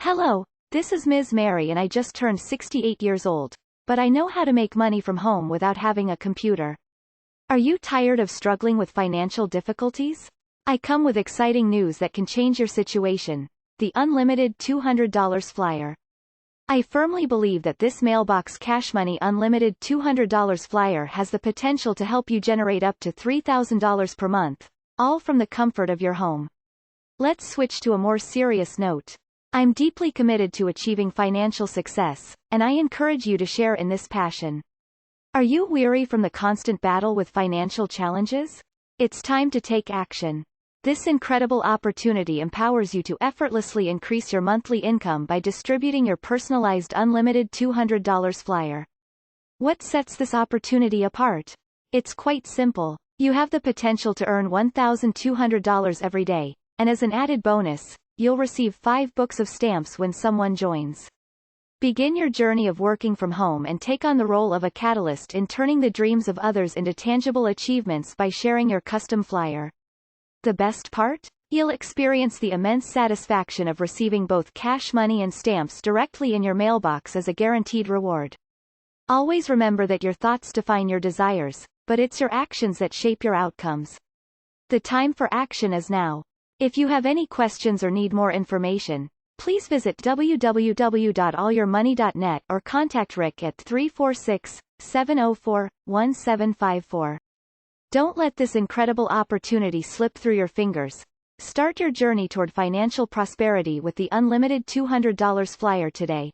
Hello, this is Ms. Mary and I just turned 68 years old, but I know how to make money from home without having a computer. Are you tired of struggling with financial difficulties? I come with exciting news that can change your situation, the unlimited $200 Flier. I firmly believe that this Mailbox Cash Money Unlimited $200 Flier has the potential to help you generate up to $3,000 per month, all from the comfort of your home. Let's switch to a more serious note. I'm deeply committed to achieving financial success, and I encourage you to share in this passion. Are you weary from the constant battle with financial challenges? It's time to take action. This incredible opportunity empowers you to effortlessly increase your monthly income by distributing your personalized unlimited $200 Flier. What sets this opportunity apart? It's quite simple. You have the potential to earn $1,200 every day, and as an added bonus, you'll receive 5 books of stamps when someone joins. Begin your journey of working from home and take on the role of a catalyst in turning the dreams of others into tangible achievements by sharing your custom Flier. The best part? You'll experience the immense satisfaction of receiving both cash money and stamps directly in your mailbox as a guaranteed reward. Always remember that your thoughts define your desires, but it's your actions that shape your outcomes. The time for action is now. If you have any questions or need more information, please visit www.allyourmoney.net or contact Rick at 346-704-1754. Don't let this incredible opportunity slip through your fingers. Start your journey toward financial prosperity with the unlimited $200 Flier today.